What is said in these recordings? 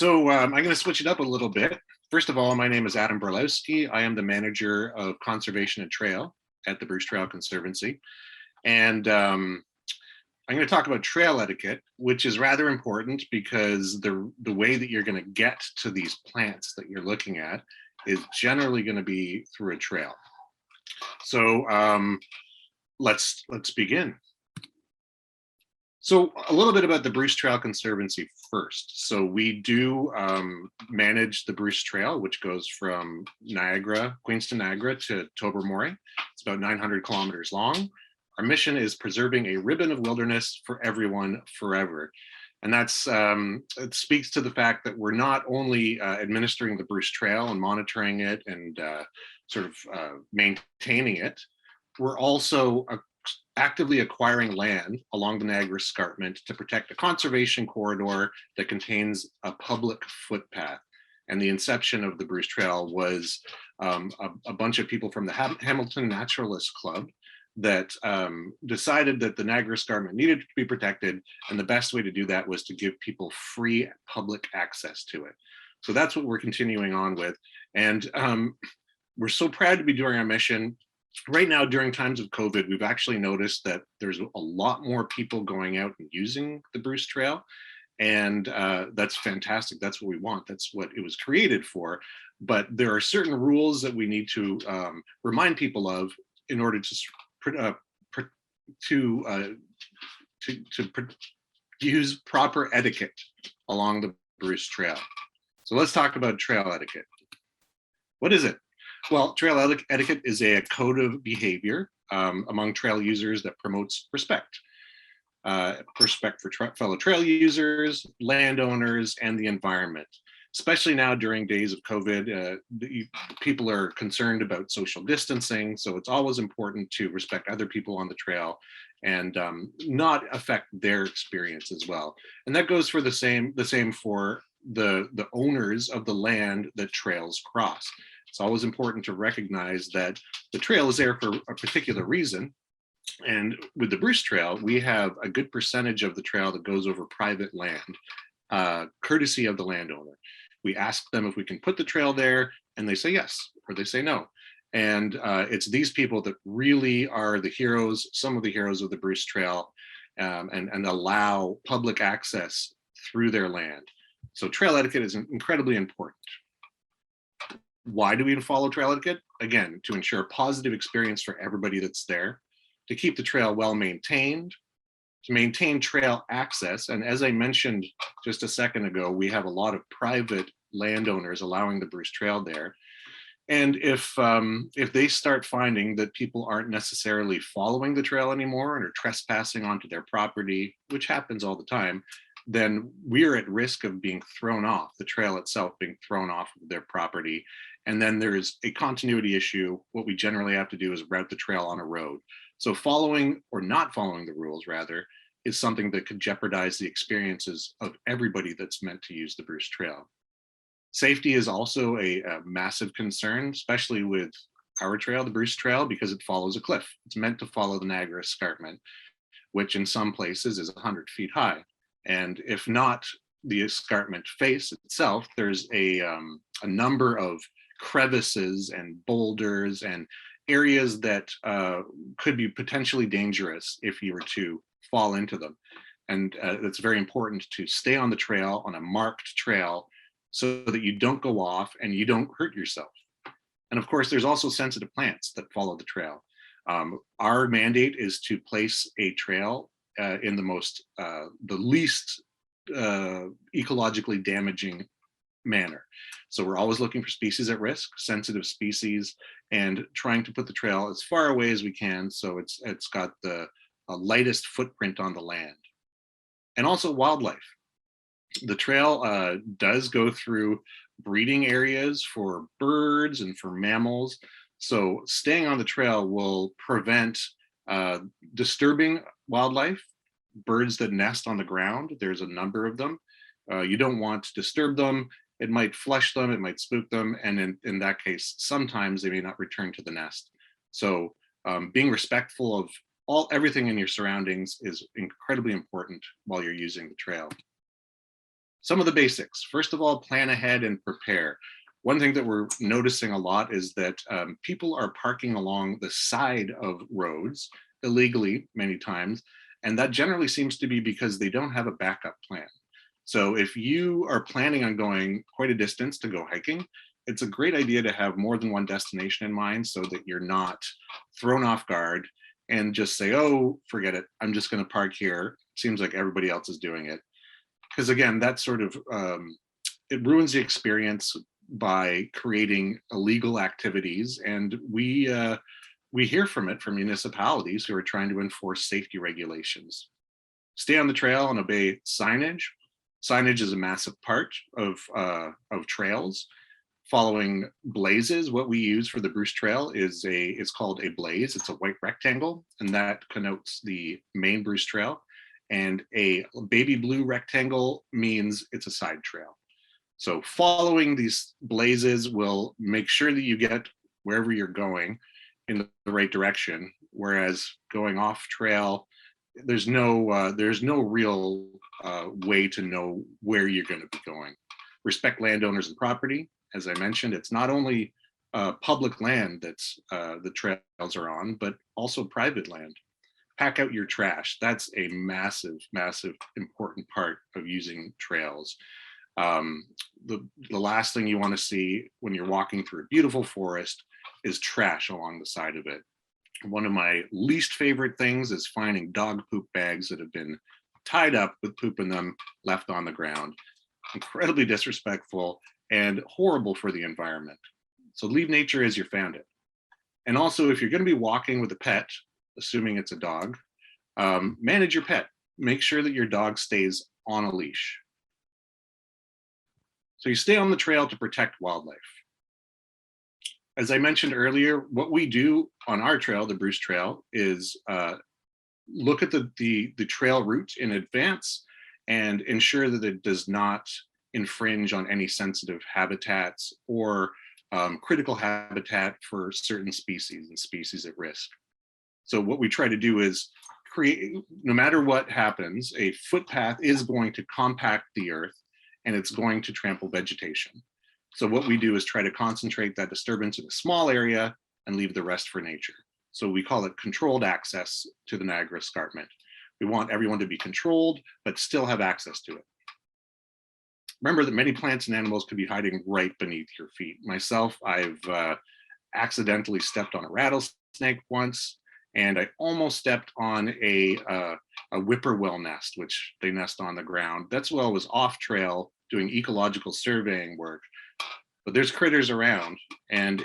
I'm going to switch it up a little bit. First of all, my name is Adam Brylowski. I am the manager of conservation and trail at the Bruce Trail Conservancy. And I'm going to talk about trail etiquette, which is rather important because the way that you're going to get to these plants that you're looking at is generally going to be through a trail. So let's begin. So a little bit about the Bruce Trail Conservancy first. So we do manage the Bruce Trail, which goes from Niagara, Queenston, Niagara to Tobermory. It's about 900 kilometers long. Our mission is preserving a ribbon of wilderness for everyone forever. And that's it speaks to the fact that we're not only administering the Bruce Trail and monitoring it and maintaining it, we're also actively acquiring land along the Niagara Escarpment to protect a conservation corridor that contains a public footpath. And the inception of the Bruce Trail was a bunch of people from the Hamilton Naturalist Club that decided that the Niagara Escarpment needed to be protected, and the best way to do that was to give people free public access to it. So that's what we're continuing on with. And we're so proud to be doing our mission. Right now, during times of COVID, we've actually noticed that there's a lot more people going out and using the Bruce Trail. And that's fantastic. That's what we want. That's what it was created for. But there are certain rules that we need to remind people of in order to use proper etiquette along the Bruce Trail. So let's talk about trail etiquette. What is it? Well, trail etiquette is a code of behavior among trail users that promotes respect. Respect for fellow trail users, landowners, and the environment. Especially now during days of COVID, people are concerned about social distancing, so it's always important to respect other people on the trail and not affect their experience as well. And that goes for the same for the owners of the land that trails cross. It's always important to recognize that the trail is there for a particular reason. And with the Bruce Trail, we have a good percentage of the trail that goes over private land, courtesy of the landowner. We ask them if we can put the trail there, and they say yes, or they say no. And it's these people that really are the heroes, some of the heroes of the Bruce Trail, and allow public access through their land. So trail etiquette is incredibly important. Why do we follow trail etiquette? Again, to ensure a positive experience for everybody that's there, to keep the trail well maintained, to maintain trail access. And as I mentioned just a second ago, we have a lot of private landowners allowing the Bruce Trail there. And if they start finding that people aren't necessarily following the trail anymore and are trespassing onto their property, which happens all the time, then we're at risk of being thrown off, the trail itself being thrown off of their property. And then there's a continuity issue. What we generally have to do is route the trail on a road. So following or not following the rules, rather, is something that could jeopardize the experiences of everybody that's meant to use the Bruce Trail. Safety is also a massive concern, especially with our trail, the Bruce Trail, because it follows a cliff. It's meant to follow the Niagara Escarpment, which in some places is 100 feet high. And if not the escarpment face itself, there's a number of crevices and boulders and areas that could be potentially dangerous if you were to fall into them. And it's very important to stay on the trail, on a marked trail, so that you don't go off and you don't hurt yourself. And of course, there's also sensitive plants that follow the trail. Our mandate is to place a trail in the least ecologically damaging manner. So we're always looking for species at risk, sensitive species, and trying to put the trail as far away as we can so it's got the lightest footprint on the land. And also wildlife. The trail does go through breeding areas for birds and for mammals. So staying on the trail will prevent disturbing wildlife, birds that nest on the ground. There's a number of them. You don't want to disturb them. It might flush them, it might spook them, and in that case, sometimes they may not return to the nest. So being respectful of everything in your surroundings is incredibly important while you're using the trail. Some of the basics. First of all, plan ahead and prepare. One thing that we're noticing a lot is that people are parking along the side of roads illegally many times, and that generally seems to be because they don't have a backup plan. So if you are planning on going quite a distance to go hiking, it's a great idea to have more than one destination in mind so that you're not thrown off guard and just say, oh, forget it, I'm just going to park here. Seems like everybody else is doing it. Because again, that sort of, it ruins the experience by creating illegal activities. And we hear from it from municipalities who are trying to enforce safety regulations. Stay on the trail and obey signage. Signage is a massive part of trails. Following blazes, what we use for the Bruce Trail is it's called a blaze. It's a white rectangle, and that connotes the main Bruce Trail. And a baby blue rectangle means it's a side trail. So following these blazes will make sure that you get wherever you're going in the right direction. Whereas going off trail, there's no real way to know where you're going to be going. Respect landowners and property. As I mentioned, it's not only public land that's the trails are on, but also private land. Pack out your trash. That's a massive, massive, important part of using trails. The last thing you want to see when you're walking through a beautiful forest is trash along the side of it. One of my least favorite things is finding dog poop bags that have been tied up with poop in them left on the ground. Incredibly disrespectful and horrible for the environment. So leave nature as you found it. And also, if you're going to be walking with a pet, assuming it's a dog, manage your pet. Make sure that your dog stays on a leash. So you stay on the trail to protect wildlife. As I mentioned earlier, what we do on our trail, the Bruce Trail, is look at the trail route in advance and ensure that it does not infringe on any sensitive habitats or critical habitat for certain species and species at risk. So what we try to do is create, no matter what happens, a footpath is going to compact the earth and it's going to trample vegetation. So what we do is try to concentrate that disturbance in a small area and leave the rest for nature. So we call it controlled access to the Niagara Escarpment. We want everyone to be controlled, but still have access to it. Remember that many plants and animals could be hiding right beneath your feet. Myself, I've accidentally stepped on a rattlesnake once, and I almost stepped on a whippoorwill nest, which they nest on the ground. That well was off trail doing ecological surveying work, but there's critters around, and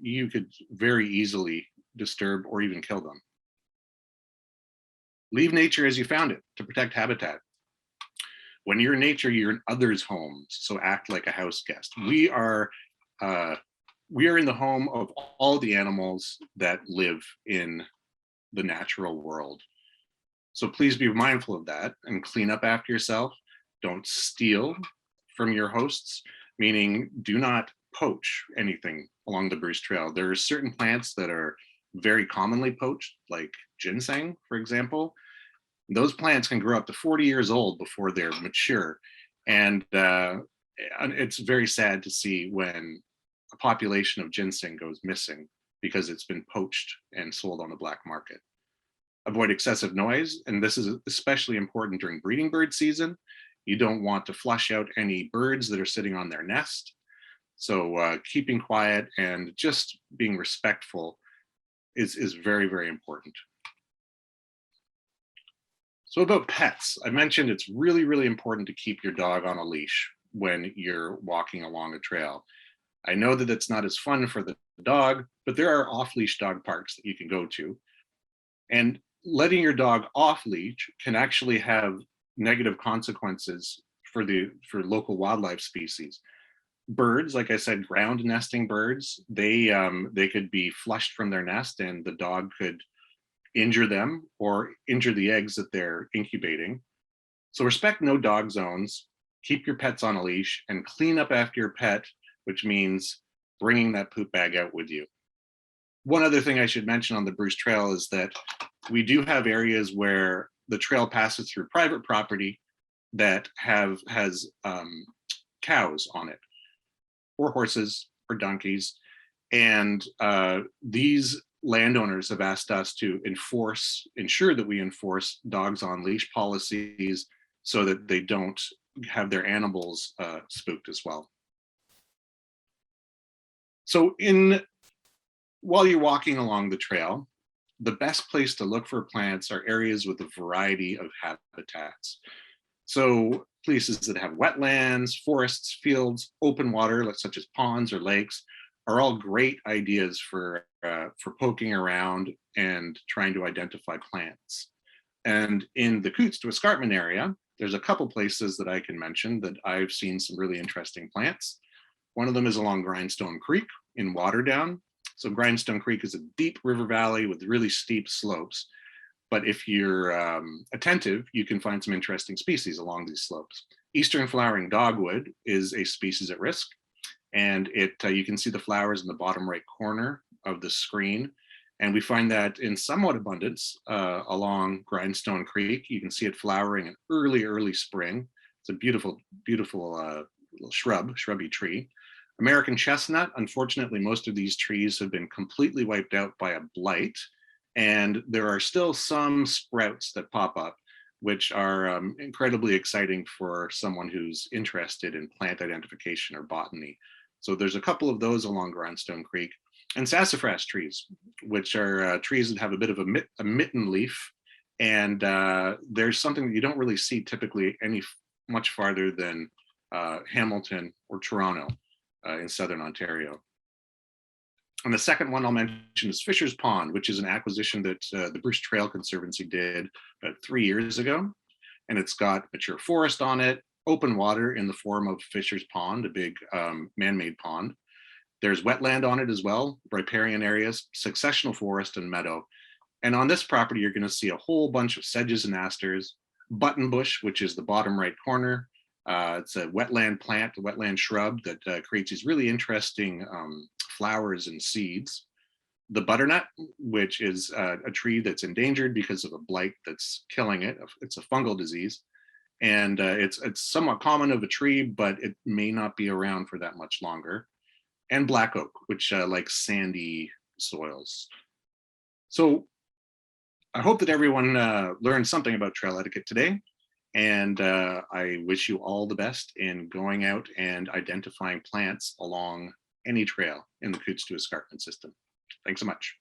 you could very easily disturb or even kill them. Leave nature as you found it to protect habitat. When you're in nature, you're in others' homes, so act like a house guest. We are in the home of all the animals that live in the natural world. So please be mindful of that and clean up after yourself. Don't steal from your hosts, meaning do not poach anything along the Bruce Trail. There are certain plants that are very commonly poached, like ginseng, for example. Those plants can grow up to 40 years old before they're mature. And it's very sad to see when a population of ginseng goes missing because it's been poached and sold on the black market. Avoid excessive noise, and this is especially important during breeding bird season. You don't want to flush out any birds that are sitting on their nest. So keeping quiet and just being respectful is very, very important. So about pets, I mentioned it's really, really important to keep your dog on a leash when you're walking along a trail. I know that it's not as fun for the dog, but there are off-leash dog parks that you can go to. And letting your dog off leash can actually have negative consequences for local wildlife species. Birds, like I said, ground nesting birds, they could be flushed from their nest and the dog could injure them or injure the eggs that they're incubating. So respect no dog zones, keep your pets on a leash, and clean up after your pet, which means bringing that poop bag out with you. One other thing I should mention on the Bruce Trail is that we do have areas where the trail passes through private property, that has cows on it, or horses, or donkeys. And these landowners have asked us to ensure that we enforce dogs on leash policies so that they don't have their animals spooked as well. So while you're walking along the trail, the best place to look for plants are areas with a variety of habitats. So places that have wetlands, forests, fields, open water, such as ponds or lakes, are all great ideas for poking around and trying to identify plants. And in the Cootes to Escarpment area, there's a couple places that I can mention that I've seen some really interesting plants. One of them is along Grindstone Creek in Waterdown. So Grindstone Creek is a deep river valley with really steep slopes. But if you're attentive, you can find some interesting species along these slopes. Eastern flowering dogwood is a species at risk, and you can see the flowers in the bottom right corner of the screen. And we find that in somewhat abundance along Grindstone Creek. You can see it flowering in early spring. It's a beautiful, beautiful little shrubby tree. American chestnut, unfortunately, most of these trees have been completely wiped out by a blight. And there are still some sprouts that pop up, which are incredibly exciting for someone who's interested in plant identification or botany. So there's a couple of those along Grindstone Creek. And sassafras trees, which are trees that have a bit of a mitten leaf. And there's something that you don't really see typically much farther than Hamilton or Toronto in Southern Ontario. And the second one I'll mention is Fisher's Pond, which is an acquisition that the Bruce Trail Conservancy did about 3 years ago. And it's got mature forest on it, open water in the form of Fisher's Pond, a big man-made pond. There's wetland on it as well, riparian areas, successional forest and meadow. And on this property, you're going to see a whole bunch of sedges and asters, buttonbush, which is the bottom right corner. It's a wetland plant, a wetland shrub that creates these really interesting flowers and seeds. The butternut, which is a tree that's endangered because of a blight that's killing it. It's a fungal disease. And it's somewhat common of a tree, but it may not be around for that much longer. And black oak, which likes sandy soils. So I hope that everyone learned something about trail etiquette today. And I wish you all the best in going out and identifying plants along any trail in the Cootes to Escarpment system. Thanks so much.